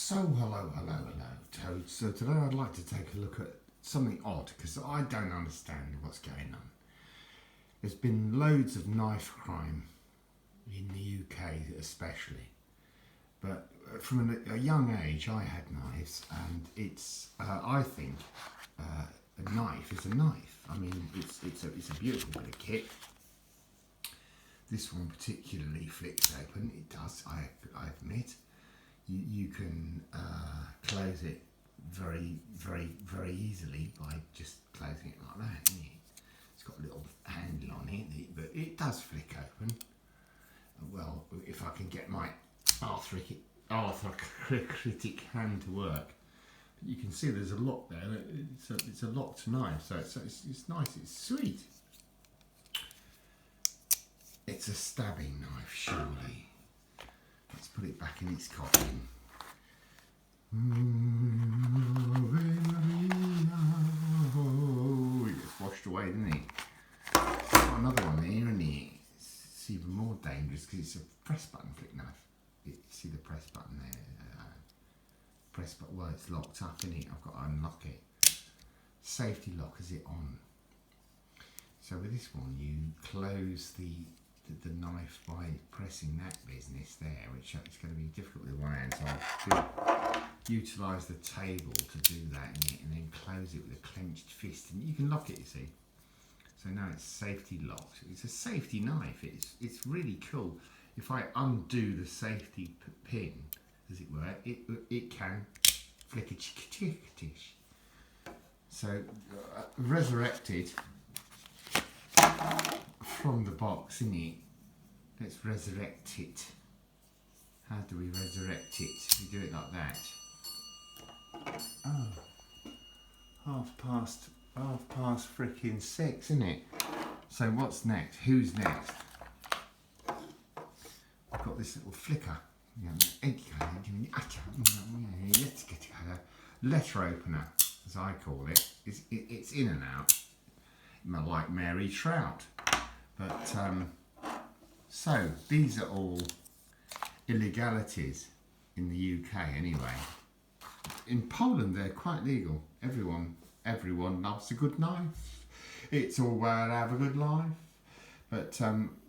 So hello Toad. So today I'd like to take a look at something odd because I don't understand what's going on. There's been loads of knife crime in the UK especially, but from a young age I had knives, and it's I think a knife is a knife. I mean it's a beautiful bit of kit. This one particularly flicks open. It does, I admit. You can close it very easily by just closing it like that. It's got a little handle on it, but it does flick open. Well, if I can get my arthritic hand to work. But you can see there's a lock there. It's a locked knife, so it's nice. It's sweet. It's a stabbing knife, surely. Let's put it back in its coffin. It gets washed away, doesn't it? Got another one there, isn't it? It's even more dangerous because it's a press button flick knife. You see the press button there? Press button, well, it's locked up, isn't it? I've got to unlock it. Safety lock, is it on? So with this one, you close the knife by pressing that business there, which is going to be difficult with one hand, so I'll utilise the table to do that and then close it with a clenched fist, and you can lock it, you see. So now it's safety locked. It's a safety knife. It's really cool. If I undo the safety pin, as it were, it can flick a chick-tish. So resurrected from the box, innit? Let's resurrect it. How do we resurrect it? We do it like that. Oh, half past freaking 6, isn't it? So what's next? Who's next? I've got this little flicker. Letter opener, as I call it. It's in and out. Like Mary Trout. But so these are all illegalities in the UK anyway. In Poland they're quite legal. Everyone loves a good knife. It's all well to have a good life. But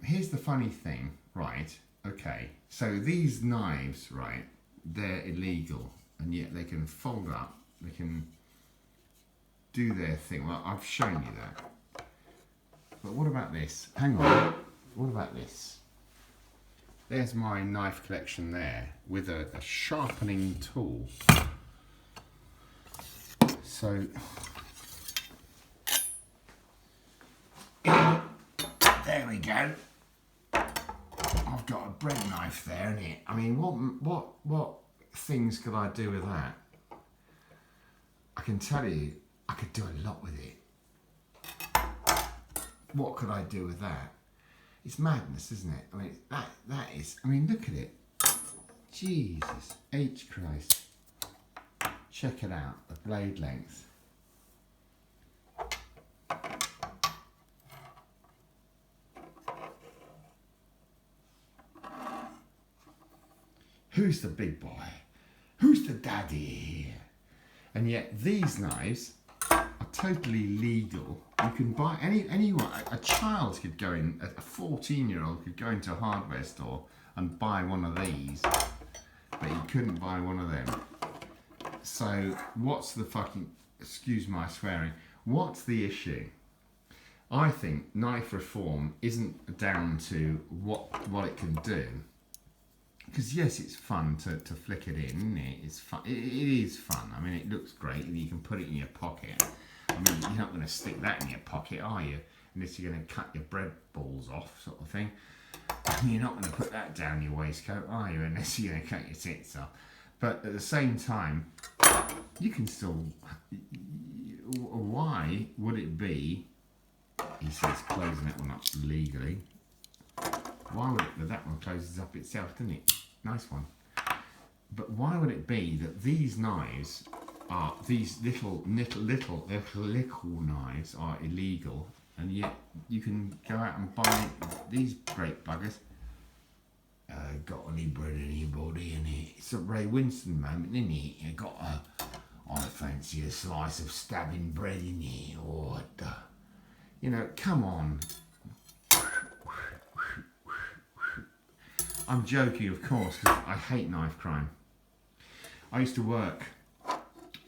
here's the funny thing, right? Okay, so these knives, right, they're illegal, and yet they can fold up, they can do their thing. Well, I've shown you that. But what about this? Hang on. What about this? There's my knife collection there with a sharpening tool. So there we go. I've got a bread knife there, innit? I mean, what things could I do with that? I can tell you, I could do a lot with it. What could I do with that? It's madness, isn't it? I mean, that is, I mean, look at it. Jesus H. Christ. Check it out, the blade length. Who's the big boy? Who's the daddy? And yet these knives are totally legal. You can buy anyone. A child could go in. A 14-year-old could go into a hardware store and buy one of these, but he couldn't buy one of them. So what's the fucking? Excuse my swearing. What's the issue? I think knife reform isn't down to what it can do. Because yes, it's fun to flick it in, isn't it? It's fun. It is fun. I mean, it looks great, and you can put it in your pocket. I mean, you're not going to stick that in your pocket, are you? Unless you're going to cut your bread balls off, sort of thing. You're not going to put that down your waistcoat, are you? Unless you're going to cut your tits off. But at the same time, you can still. Why would it be? He says closing that one up legally. Why would it? But that one closes up itself, doesn't it? Nice one. But why would it be that these knives are these little knives are illegal, and yet you can go out and buy these great buggers got any bread, anybody? And it's a Ray Winston moment, isn't it? You got I fancy a slice of stabbing bread in here, or you know, come on. I'm joking, of course, because I hate knife crime. I used to work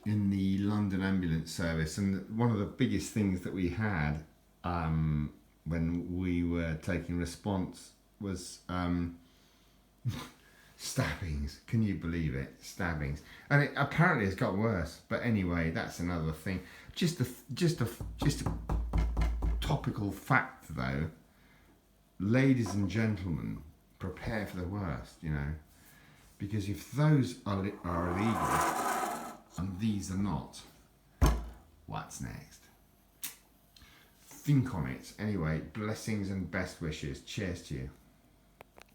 in the London ambulance service, and one of the biggest things that we had when we were taking response was stabbings. Can you believe it? Stabbings, and apparently it's got worse. But anyway, that's another thing. Just a topical fact, though. Ladies and gentlemen, prepare for the worst. You know, because if those are illegal and these are not, what's next? Think on it. Anyway, blessings and best wishes. Cheers to you.